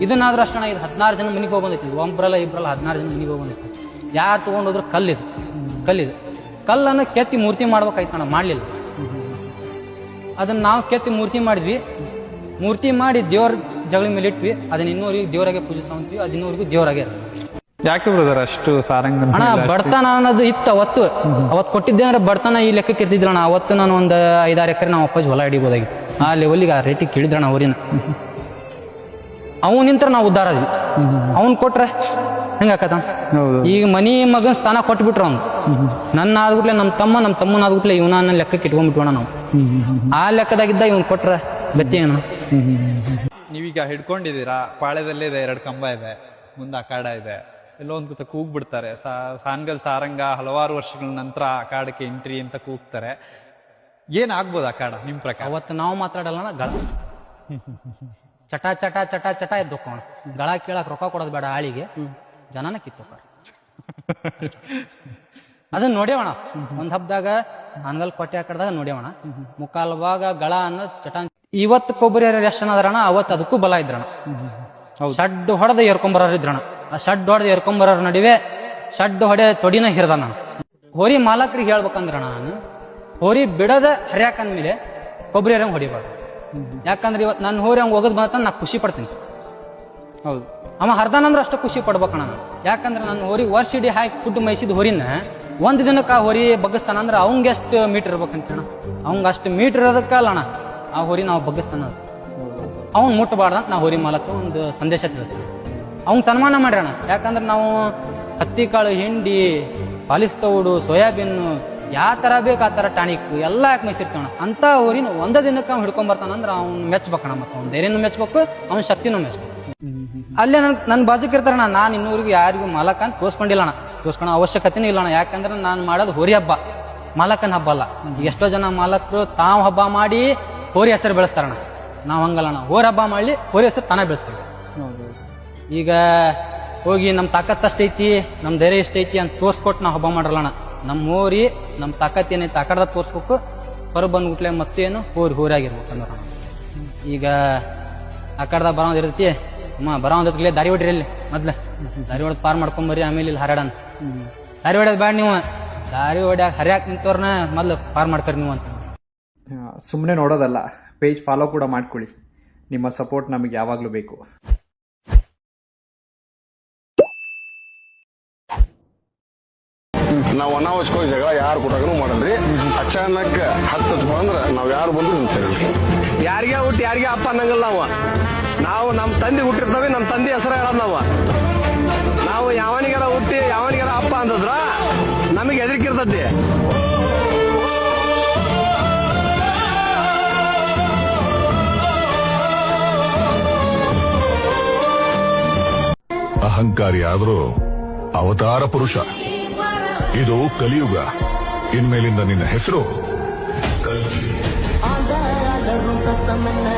ಇದನ್ನಾದ್ರೂ ಅಷ್ಟಣ ಇದು 16 ಜನ ಮನೆಗೆ ಹೋಗ್ಬಂದೈತಿ, ಒಬ್ಬರಲ್ಲ ಇಬ್ಬರಲ್ಲ 16 ಜನ ಮನೆಗೆ ಹೋಗ್ಬಂದೈತಿ. ಯಾರು ತಗೊಂಡೋದ್ರು ಕಲ್ಲಿದು ಕಲ್ಲನ್ನು ಕೆತ್ತಿ ಮೂರ್ತಿ ಮಾಡ್ಬೇಕಾಯ್ತಣ, ಮಾಡ್ಲಿಲ್ಲ. ಅದನ್ನ ನಾವು ಕೆತ್ತಿ ಮೂರ್ತಿ ಮಾಡಿದ್ವಿ, ಮೂರ್ತಿ ಮಾಡಿ ದೇವ್ರ ಜಗಳ ಮೇಲೆ ಇಟ್ವಿ. ಅದನ್ನ ಇನ್ನೂರಿಗೆ ದೇವರಾಗೆ ಪೂಜಿಸ್ತೀವಿ, ಅದು ಇನ್ನೂರಿಗೂ ದೇವರಾಗೆ. ಯಾಕೆ ಬ್ರದರ್ ಅಷ್ಟು ಸಾರಂಗ? ಅಣ್ಣ ಬಡತನ ಅನ್ನೋದು ಇತ್ತು ಅವತ್ತು ಕೊಟ್ಟಿದ್ದೆ ಅಂದ್ರೆ ಬಡತನ ಈ ಲೆಕ್ಕಕ್ಕೆ ಇರ್ತಿದ್ರಣ್ಣ. ಅವತ್ತು ನಾನು ಒಂದು 5-6 ಎಕರೆ ನಾವು ಅಪ್ಪಾಜಿ ಹೊಲ ಹಿಡಿಬೋದಾಗಿತ್ತು. ಆ ಲೆವೆಲ್ಗೆ ಆ ರೇಟಿಗೆ ಕೇಳಿದ್ರಣ್ಣ ಅವರಿನ. ಅವನಿಂತ್ರ ನಾವು ಉದ್ಧಾರ ಆದ್ವಿ. ಅವ್ನ್ ಕೊಟ್ರೆ ಹೆಂಗಾಕತ್ತ? ಈಗ ಮನಿ ಮಗನ್ ಸ್ಥಾನ ಕೊಟ್ಬಿಟ್ರ ಅವ್ನು. ನನ್ನ ಆದ್ಬಿಟ್ಲೆ ನಮ್ಮ ತಮ್ಮನ ಆದ್ಬಿಟ್ಲೆ ಇವನ ಲೆಕ್ಕಕ್ಕೆ ಇಟ್ಕೊಂಡ್ಬಿಟ್ವಣ ನಾವು. ಆ ಲೆಕ್ಕದಾಗಿದ್ದ ಇವನ್ ಕೊಟ್ರೆ ಗತಿ ಏನು? ನೀವೀಗ ಹಿಡ್ಕೊಂಡಿದ್ದೀರಾ, ಪಾಳ್ಯದಲ್ಲೇ ಇದೆ, 2 ಕಂಬ ಇದೆ, ಮುಂದೆ ಅಖಾಡ ಇದೆ, ಎಲ್ಲೋ ಒಂದು ಕೂಗ್ ಬಿಡ್ತಾರೆ. ಸಾನ್ಗಲ್ ಸಾರಂಗ ಹಲವಾರು ವರ್ಷಗಳ ನಂತರ ಅಖಾಡಕ್ಕೆ ಎಂಟ್ರಿ ಅಂತ ಕೂಗ್ತಾರೆ. ಏನಾಗ್ಬೋದು ಅಖಾಡ ನಿಮ್ ಪ್ರಕಾರ? ಅವತ್ತು ನಾವು ಮಾತಾಡಲ್ಲ, ಗಳ ಚಟ ಚಟ ಚಟ ಚಟ ಎದ್ದೋಕೋಣ. ಗಳ ಕೇಳಕ್ ರೊಕ್ಕ ಕೊಡೋದು ಬೇಡ, ಆಳಿಗೆ ಜನನ ಕಿತ್ತೋಕಾರ. ಅದನ್ನ ನೋಡ್ಯವಣ ಒಂದ್ ಹಬ್ದಾಗ ಅನ್ಗಲ್ ಕೊಟ್ಟೆ ಹಾಕಡ್ದಾಗ ನೋಡ್ಯವಣ. ಮುಕ್ಕಾಲ್ ಭಾಗ ಗಳ ಅನ್ನೋ ಚಟ. ಇವತ್ತು ಕೊಬ್ಬರಿ ಎಷ್ಟು ಅನ್ನದ್ರಣ, ಅವತ್ತು ಅದಕ್ಕೂ ಬಲ ಇದ್ರಣ. ಶಡ್ ಹೊಡೆದ ಏರ್ಕೊಂಬರಿದ್ರಣ. ಆ ಶಡ್ ಹೊಡೆದ ಏರ್ಕೊಂಬರ ನಡುವೆ ಶಡ್ ಹೊಡೆ ತೊಡಿನ ಹಿರ್ದ ನಾನು. ಹೋರಿ ಮಾಲಕರಿಗೆ ಹೇಳ್ಬೇಕಂದ್ರಣ, ನಾನು ಹೋರಿ ಬಿಡದ ಹರಿಯಾಕಂದ್ಮೇಲೆ ಕೊಬ್ಬರಿ ಹರಿಯಂಗ್ ಹೊಡಿಬಾರ್ದು. ಯಾಕಂದ್ರೆ ಇವತ್ತು ನನ್ನ ಹೋರಿ ಹಂಗ ಹೋಗೋದ್ ಬಂತ ನಾ ಖುಷಿ ಪಡ್ತೀನಿ. ಹೌದು, ಅವ ಹರ್ದಾನಂದ್ರೆ ಅಷ್ಟು ಖುಷಿ ಪಡ್ಬೇಕಣ್ಣ ನಾನು. ಯಾಕಂದ್ರೆ ನನ್ನ ಹೋರಿ ವರ್ಷ ಇಡೀ ಹಾಕಿ ಫುಡ್ ಮೈಸಿದ ಹೋರಿನ ಒಂದ್ ದಿನಕ್ಕೆ ಆ ಹೋರಿ ಬಗ್ಗಿಸ್ತಾನ ಅಂದ್ರೆ ಅವಂಗೆ ಎಷ್ಟು ಮೀಟರ್ ಇರ್ಬೇಕಂತಣ. ಅವಂಗ ಅಷ್ಟು ಮೀಟರ್ ಇರೋದಕ್ಕಲ್ಲ ಅಣ್ಣ ಆ ಹೋರಿ ನಾವು ಬಗ್ಗಿಸ್ತಾನ. ಅವ್ನ್ ಮುಟ್ಟಬಾರ್ದಂತ ನಾ ಹೋರಿ ಮಾಲಕ ಒಂದು ಸಂದೇಶ ತಿಳಿಸ್ತೀನಿ. ಅವ್ನ್ ಸನ್ಮಾನ ಮಾಡ್ರಣ. ಯಾಕಂದ್ರೆ ನಾವು ಹತ್ತಿ ಕಾಳು, ಹಿಂಡಿ, ಪಾಲಿಸ್ ತೌಡು, ಸೋಯಾಬೀನ್ ಯಾವ ತರ ಬೇಕು ಆ ತರ ಟಾಣಿಕ್ ಎಲ್ಲ ಯಾಕೆ ಮೈಸಿರ್ತಾನ. ಅಂತ ಹೋರಿನ ಒಂದ ದಿನಕ್ಕೆ ಅವ್ನು ಹಿಡ್ಕೊಂಡ್ ಬರ್ತಾನಂದ್ರೆ ಅವ್ನು ಮೆಚ್ಬೇಕಣ. ಮತ್ತೆ ಅವ್ನ ಧೈರ್ಯನೂ ಮೆಚ್ಬೇಕು, ಅವ್ನ ಶಕ್ತಿನೂ ಮೆಚ್ಬೇಕು. ಅಲ್ಲೇ ನನ್ ಬಾಜುಕ್ ಇರ್ತಾರಣ. ನಾನು ಇನ್ನೂರಿಗೆ ಯಾರಿಗೂ ಮಾಲಕ ಅಂತ ತೋರ್ಸ್ಕೊಂಡಿಲ್ಲಣ್ಣ, ತೋರ್ಸ್ಕೊಳೋ ಅವಶ್ಯಕತೆನೂ ಇಲ್ಲಣ್ಣ. ಯಾಕಂದ್ರೆ ನಾನು ಮಾಡೋದು ಹೋರಿ ಹಬ್ಬ, ಮಾಲಕನ ಹಬ್ಬ ಅಲ್ಲ. ಎಷ್ಟೋ ಜನ ಮಾಲಕರು ತಾವ್ ಹಬ್ಬ ಮಾಡಿ ಹೋರಿ ಹೆಸರು ಬೆಳೆಸ್ತಾರಣ. ನಾವ್ ಹಂಗಲ್ಲಣ್ಣ, ಹೋರಿ ಹಬ್ಬ ಮಾಡಿ ಹೋರಿ ಹೆಸರು ತಾನೇ ಬೆಳೆಸ್ತೀವಿ. ಈಗ ಹೋಗಿ ನಮ್ ತಾಕತ್ ಅಷ್ಟೈತಿ, ನಮ್ ಧೈರ್ಯ ಎಷ್ಟೈತಿ ಅಂತ ತೋರ್ಸ್ಕೊಟ್ಟು ನಾವು ಹಬ್ಬ ಮಾಡಲ್ಲಣ್ಣ. ನಮ್ ಹೋರಿ ನಮ್ ತಾಕತ್ ಏನೈತಿ ಆಕಡ್ದಾಗ ತೋರ್ಸ್ಬೇಕು. ಹೊರ ಬಂದ್ಬಿಟ್ಲೆ ಮತ್ತೇನು ಹೋರಿ ಆಗಿರ್ಬೇಕು ಅಂದ್ರೆ. ಈಗ ಆಕಡ್ದಾಗ ಬರೋದ್ ಇರ್ತೈತಿ, ಬರೋದಕ್ಲೆ ದಾರಿ ಹೊಡ್ರಿ. ಅಲ್ಲಿ ಮೊದ್ಲ ದಾರಿ ಹೊಡೆದ್ ಪಾರ್ ಮಾಡ್ಕೊಂಬರ್ರಿ, ಆಮೇಲೆ ಇಲ್ಲಿ ಹರಡನ್. ದಾರಿ ಹೊಡೆದ್ ಬ್ಯಾಡ ನೀವು, ದಾರಿ ಹೊಡ್ಯಾಕ ಹರಿಯಾಕ್ ನಿಂತವ್ರನ್ನ ಮೊದ್ಲು ಪಾರ್ ಮಾಡ್ಕರಿ ನೀವು ಅಂತ. ಸುಮ್ಮನೆ ನೋಡೋದಲ್ಲ, ಪೇಜ್ ಫಾಲೋ ಕೂಡ ಮಾಡ್ಕೊಳ್ಳಿ. ನಿಮ್ಮ ಸಪೋರ್ಟ್ ನಮಗೆ ಯಾವಾಗಲೂ ಬೇಕು. ನಾವು ಅನಾವಶ್ಯಕವಾಗಿ ಜಗಳ ಯಾರು ಕೊಟ್ಟಾಗನು ಮಾಡಲ್ರಿ. ಅಚಾನಕ್ ಹತ್ತಪ್ಪ ಅಂದ್ರೆ ನಾವ್ ಯಾರು ಬಂದ್ರು ನಿಲ್ಸರಿ. ಯಾರಿಗೆ ಹುಟ್ಟಿ ಯಾರಿಗೆ ಅಪ್ಪ ಅನ್ನಂಗಿಲ್ಲ ನಾವು ನಮ್ಮ ತಂದೆ ಹುಟ್ಟಿರ್ತೇವೆ, ನಮ್ಮ ತಂದೆ ಹೆಸರು ಹೇಳೋದ್ ನಾವು ಯಾವನಿಗಾರ ಹುಟ್ಟಿ ಯಾವನಿಗಾರ ಅಪ್ಪ ಅಂತಂದ್ರ ನಮಗೆ ಹೆದರಿಕಿರ್ತತಿ. ಅಹಂಕಾರಿ ಆದರೂ ಅವತಾರ ಪುರುಷ. ಇದು ಕಲಿಯುಗ. ಇನ್ಮೇಲಿಂದ ನಿನ್ನ ಹೆಸರು ಸತ್ತಮನ್ನ